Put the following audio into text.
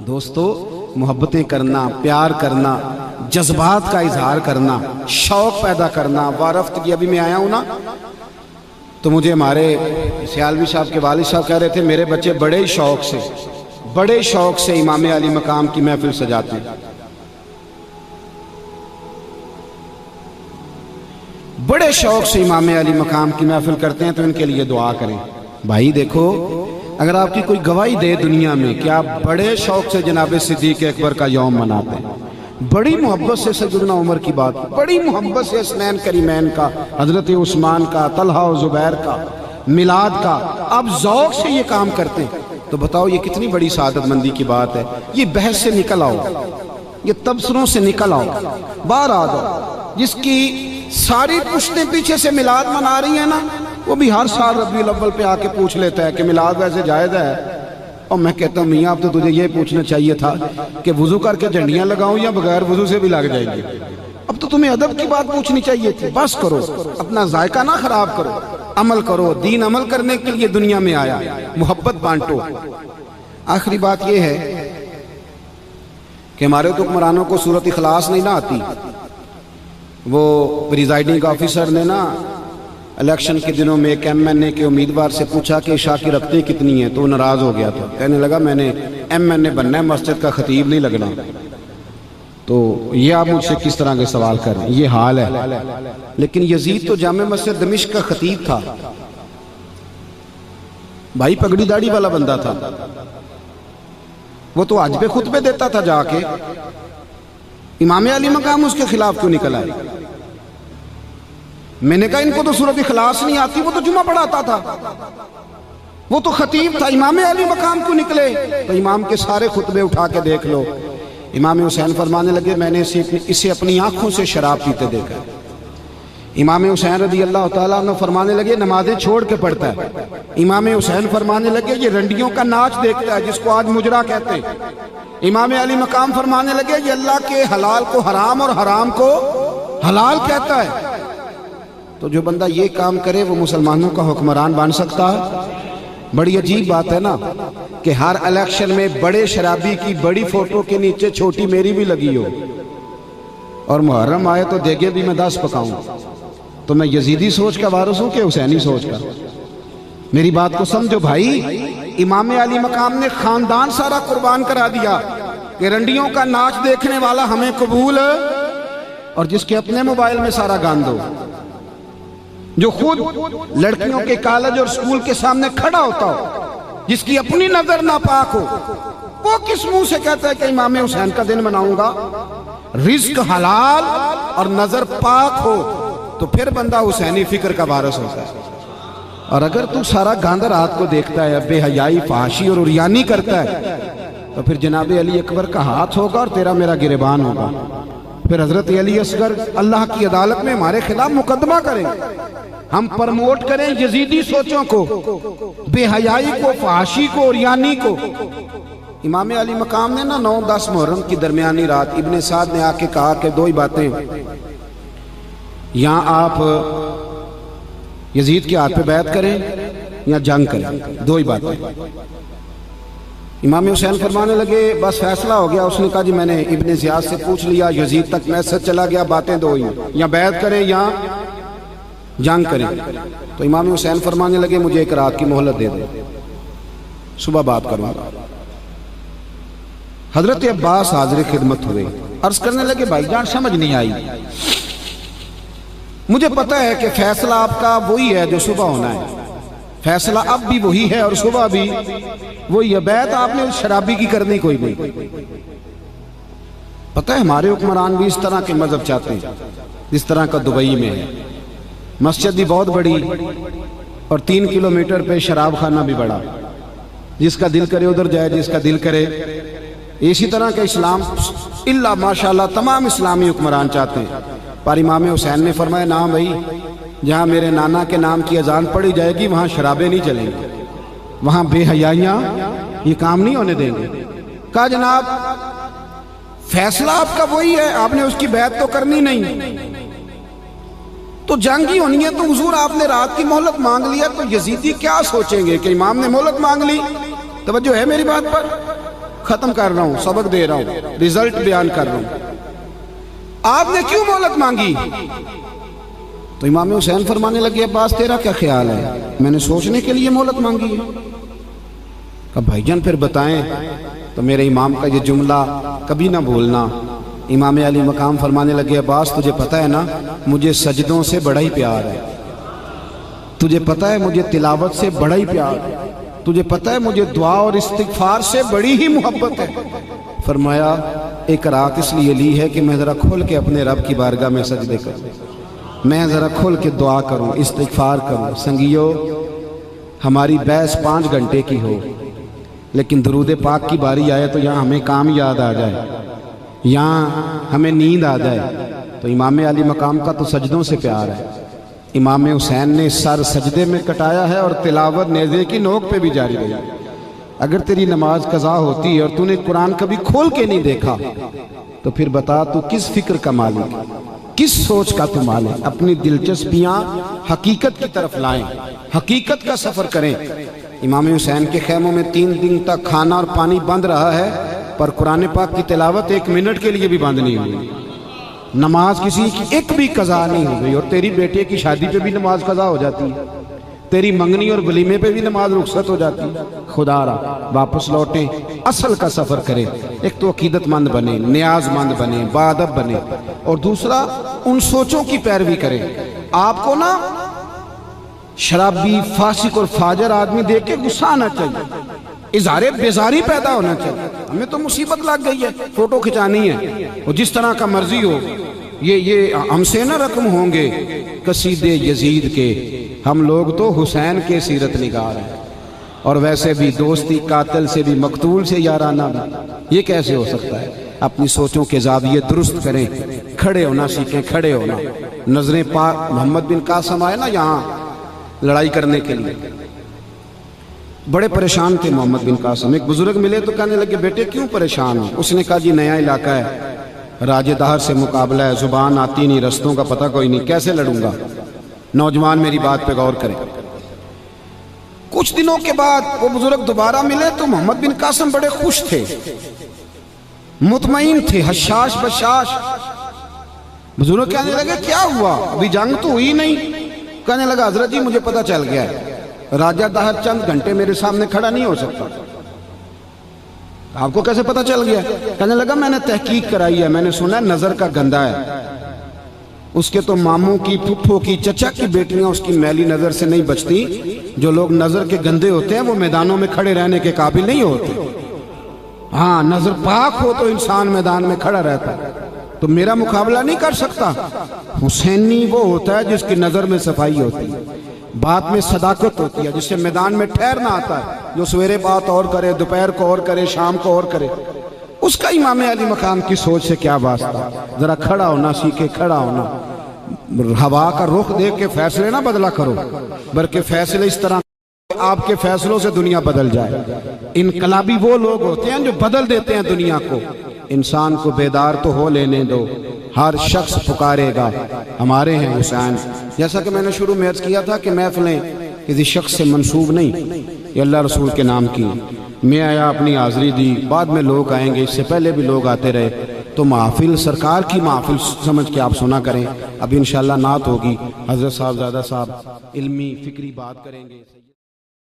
دوستو، محبتیں کرنا، پیار کرنا، جذبات کا اظہار کرنا، شوق پیدا کرنا، وارفت کی ابھی میں آیا ہوں نا تو مجھے ہمارے سیالوی صاحب کے والد صاحب کہہ رہے تھے میرے بچے بڑے شوق سے امام علی مقام کی محفل سجاتے ہیں، بڑے شوق سے امام علی مقام کی محفل کرتے ہیں، تو ان کے لیے دعا کریں۔ بھائی دیکھو، اگر آپ کی کوئی گواہی دے دنیا میں کہ آپ بڑے شوق سے جناب صدیق اکبر کا یوم مناتے ہیں، بڑی محبت سے سیدنا عمر کی بات، بڑی محبت سے حسنین کریمین کا، حضرت عثمان کا، طلحہ و زبیر کا، میلاد کا، آپ ذوق سے یہ کام کرتے ہیں، تو بتاؤ یہ کتنی بڑی سعادت مندی کی بات ہے۔ یہ بحث سے نکل آؤ، یہ تبصروں سے نکل آؤ، باہر آ جاؤ۔ جس کی ساری پشتیں پیچھے سے میلاد منا رہی ہیں نا، وہ بھی ہر سال ربیع الاول پہ آ کے پوچھ لیتا ہے کہ میلاد ویسے جائز ہے، اور میں کہتا ہوں میاں اب تو تجھے یہ پوچھنا چاہیے تھا کہ وضو کر کے جھنڈیاں لگاؤں یا بغیر وضو سے بھی لگ جائیں گے، اب تو تمہیں ادب کی بات پوچھنی چاہیے تھی۔ بس کرو، اپنا ذائقہ نہ خراب کرو، عمل کرو، دین عمل کرنے کے لیے دنیا میں آیا، محبت بانٹو۔ آخری بات یہ ہے کہ ہمارے حکمرانوں کو سورۃ اخلاص نہیں نہ آتی۔ وہ پریزائڈنگ آفیسر نے نا الیکشن کے دنوں میں ایک ایم این اے کے امیدوار سے پوچھا کہ عشاء کی رکعتیں کتنی ہیں، تو وہ ناراض ہو گیا تھا، کہنے لگا میں نے ایم این اے بننا ہے، مسجد کا خطیب نہیں لگنا۔ تو یہ آپ مجھ سے کس طرح کے سوال کر رہے ہیں، یہ حال ہے۔ لیکن یزید تو جامع مسجد دمشق کا خطیب تھا، بھائی پگڑی داڑھی والا بندہ تھا، وہ تو حج پہ خطبے دیتا تھا جا کے، امام علی مقام اس کے خلاف کیوں نکل آئے؟ میں نے کہا ان کو تو سورۃ اخلاص نہیں آتی، وہ تو جمعہ پڑھاتا تھا، وہ تو خطیب تھا، امام علی مقام کیوں نکلے؟ تو امام کے سارے خطبے اٹھا کے دیکھ لو، امام حسین فرمانے لگے میں نے اسے اپنی آنکھوں سے شراب پیتے دیکھا۔ امام حسین رضی اللہ تعالیٰ عنہ فرمانے لگے نمازیں چھوڑ کے پڑھتا ہے۔ امام حسین فرمانے لگے یہ رنڈیوں کا ناچ دیکھتا ہے جس کو آج مجرا کہتے ہیں۔ امام علی مقام فرمانے لگے یہ اللہ کے حلال کو حرام اور حرام کو حلال کہتا ہے۔ تو جو بندہ یہ کام کرے وہ مسلمانوں کا حکمران بن سکتا ہے؟ بڑی عجیب بات ہے نا کہ ہر الیکشن میں بڑے شرابی کی بڑی فوٹو کے نیچے چھوٹی میری بھی لگی ہو، اور محرم آئے تو دیگے بھی میں 10 پکاؤں۔ تو میں یزیدی سوچ کا وارث ہوں کہ حسینی سوچ کا؟ میری بات کو سمجھو بھائی، امام علی مقام نے خاندان سارا قربان کرا دیا کہ رنڈیوں کا ناچ دیکھنے والا ہمیں قبول ہے، اور جس کے اپنے موبائل میں سارا گاند ہو، جو خود لڑکیوں کے کالج اور سکول کے سامنے کھڑا ہوتا ہو، جس کی اپنی نظر ناپاک ہو، وہ کس منہ سے کہتا ہے کہ امام حسین کا دن مناؤں گا؟ رزق حلال اور نظر پاک ہو تو پھر بندہ حسینی فکر کا وارث ہوتا ہے۔ اور اگر تو سارا گاندھ رات کو دیکھتا ہے، بے حیائی، فحاشی اور عریانی کرتا ہے، تو پھر جناب علی اکبر کا ہاتھ ہوگا اور تیرا میرا گریبان ہوگا۔ پھر حضرت علی اصغر اللہ کی عدالت میں ہمارے خلاف مقدمہ کریں، ہم پرموٹ کریں یزیدی سوچوں کو، بے حیائی کو، فحاشی کو، عریانی کو۔ امام علی مقام نے نا 9-10 محرم کی درمیانی رات ابن سعد نے آ کے کہا کہ 2 ہی باتیں، یا آپ یزید کے ہاتھ پہ بیعت کریں یا جنگ کریں، 2 ہی باتیں۔ امام حسین فرمانے لگے بس فیصلہ ہو گیا۔ اس نے کہا جی میں نے ابن زیاد سے پوچھ لیا، یزید تک میسج چلا گیا، باتیں 2 ہی، یا بیعت کریں یا جنگ کریں۔ تو امام حسین فرمانے لگے مجھے 1 رات کی مہلت دے دو، صبح بات کروں گا۔ حضرت عباس حاضر خدمت ہوئے، عرض کرنے لگے بھائی جان سمجھ نہیں آئی، مجھے پتہ ہے کہ فیصلہ آپ کا وہی ہے جو صبح ہونا ہے، فیصلہ اب بھی وہی ہے اور صبح بھی وہی ہے، بیعت آپ نے شرابی کی کرنی کوئی نہیں۔ پتہ ہے ہمارے حکمران بھی اس طرح کے مذہب چاہتے ہیں اس طرح کا دبئی میں ہے، مسجد بھی بہت بڑی اور 3 کلومیٹر پہ شراب خانہ بھی بڑا، جس کا دل کرے ادھر جائے، جس کا دل کرے۔ اسی طرح کا اسلام اللہ ماشاءاللہ تمام اسلامی حکمران چاہتے ہیں، پر امام حسین نے فرمایا نہ بھائی، جہاں میرے نانا کے نام کی اذان پڑھی جائے گی وہاں شرابیں نہیں چلیں گی، وہاں بے حیائیاں یہ کام نہیں ہونے دیں گے۔ کہا جناب فیصلہ آپ کا وہی ہے، آپ نے اس کی بیعت تو کرنی نہیں، تو جنگ ہی ہونی ہے، تو حضور آپ نے رات کی مہلت مانگ لیا تو یزیدی کیا سوچیں گے کہ امام نے مہلت مانگ لی؟ توجہ ہے میری بات پر؟ ختم کر رہا ہوں، سبق دے رہا ہوں، ریزلٹ بیان کر رہا ہوں۔ آپ نے کیوں مہلت مانگی؟ تو امام حسین فرمانے لگے عباس تیرا کیا خیال ہے؟ میں نے سوچنے کے لیے مہلت مانگی ہے۔ کہا بھائی جان پھر بتائیں۔ تو میرے امام کا یہ جملہ کبھی نہ بھولنا۔ امام علی مقام فرمانے لگے عباس تجھے پتہ ہے نا مجھے سجدوں سے بڑا ہی پیار ہے، تجھے پتہ ہے مجھے تلاوت سے بڑا ہی پیار ہے، تجھے پتہ ہے مجھے دعا اور استغفار سے بڑی ہی محبت ہے۔ فرمایا ایک رات اس لیے لی ہے کہ میں ذرا کھل کے اپنے رب کی بارگاہ میں سجدے کروں، میں ذرا کھل کے دعا کروں، استغفار کروں۔ سنگیو ہماری بحث 5 گھنٹے کی ہو لیکن درود پاک کی باری آئے تو یہاں ہمیں کام یاد آ جائے، یہاں ہمیں نیند آ جائے۔ تو امام علی مقام کا تو سجدوں سے پیار ہے۔ امام حسین نے سر سجدے میں کٹایا ہے اور تلاوت نیزے کی نوک پہ بھی جاری رہی۔ اگر تیری نماز قضا ہوتی اور تو نے قرآن کبھی کھول کے نہیں دیکھا تو پھر بتا تو کس فکر کا مالک، کس سوچ کا تو مالک؟ اپنی دلچسپیاں حقیقت کی طرف لائیں، حقیقت کا سفر کریں۔ امام حسین کے خیموں میں 3 دن تک کھانا اور پانی بند رہا ہے پر قرآن پاک کی تلاوت 1 منٹ کے لیے بھی بند نہیں ہوئی، نماز کسی کی ایک بھی قضا نہیں ہو گئی۔ اور تیری بیٹے کی شادی پہ بھی نماز قضا ہو جاتی ہے، تیری منگنی اور ولیمے پہ بھی نماز رخصت ہو جاتی ہے۔ خدا را واپس لوٹیں، اصل کا سفر کریں۔ ایک تو عقیدت مند بنے، نیاز مند بنے، باادب بنے، اور دوسرا ان سوچوں کی پیروی کریں۔ آپ کو نا شرابی، فاسق اور فاجر آدمی دیکھ کے غصہ آنا چاہیے، اظہار بیزاری پیدا ہونا چاہیے۔ ہمیں تو مصیبت لگ گئی ہے، فوٹو کھچانی ہے، اور جس طرح کا مرضی ہو، یہ ہم سے نہ رقم ہوں گے قصیدے یزید کے، ہم لوگ تو حسین کے سیرت نگار ہیں، اور ویسے بھی دوستی قاتل سے بھی مقتول سے یارانہ بھی۔ یہ کیسے ہو سکتا ہے؟ اپنی سوچوں کے زاویے درست کریں، کھڑے ہونا سیکھیں، کھڑے ہونا۔ نظریں پاک محمد بن قاسم آئے نا یہاں لڑائی کرنے کے لیے، بڑے پریشان تھے محمد بن قاسم۔ ایک بزرگ ملے تو کہنے لگے بیٹے کیوں پریشان ہو؟ اس نے کہا جی نیا علاقہ ہے، راجے دہر سے مقابلہ ہے، زبان آتی نہیں، رستوں کا پتہ کوئی نہیں، کیسے لڑوں گا؟ نوجوان میری بات پہ غور کریں۔ کچھ دنوں کے بعد وہ بزرگ دوبارہ ملے تو محمد بن قاسم بڑے خوش تھے، مطمئن تھے، حشاش بشاش۔ بزرگ کہنے لگے کیا ہوا؟ ابھی جنگ تو ہوئی نہیں۔ کہنے لگا حضرت جی مجھے پتہ چل گیا ہے، راجہ دہر چند گھنٹے میرے سامنے کھڑا نہیں ہو سکتا۔ آپ کو کیسے پتہ چل گیا؟ کہنے لگا میں نے تحقیق کرائی ہے، میں نے سنا ہے نظر کا گندہ ہے، اس کے تو ماموں کی، پھپھو کی، چچا کی بیٹیاں اس کی میلی نظر سے نہیں بچتی۔ جو لوگ نظر کے گندے ہوتے ہیں وہ میدانوں میں کھڑے رہنے کے قابل نہیں ہوتے۔ ہاں نظر پاک ہو تو انسان میدان میں کھڑا رہتا ہے۔ تو میرا مقابلہ نہیں کر سکتا۔ حسینی وہ ہوتا ہے جس کی نظر میں صفائی ہوتی ہے، بات میں صداقت ہوتی ہے، جس سے میدان میں ٹھہرنا آتا ہے، جو سویرے بات اور کرے، دوپہر کو اور کرے، شام کو اور کرے۔ اس کا امام علی مقام کی سوچ سے کیا واسطہ؟ ذرا کھڑا ہونا سیکھے، کھڑا ہونا۔ ہوا کا رخ دیکھ کے فیصلے نہ بدلا کرو، بلکہ فیصلے اس طرح آپ کے فیصلوں سے دنیا بدل جائے۔ انقلابی وہ لوگ ہوتے ہیں جو بدل دیتے ہیں دنیا کو۔ انسان کو بیدار تو ہو لینے دو، ہر شخص پکارے گا ہمارے ہیں حسین۔ جیسا کہ میں نے شروع میں عرض کیا تھا کہ محفلیں کسی شخص سے منسوب نہیں، یہ اللہ رسول کے نام کی۔ میں آیا، اپنی حاضری دی، بعد میں لوگ آئیں گے، اس سے پہلے بھی لوگ آتے رہے، تو محافل سرکار کی محافل سمجھ کے آپ سنا کریں۔ ابھی انشاءاللہ نعت ہوگی، حضرت صاحب زادہ صاحب علمی فکری بات کریں گے۔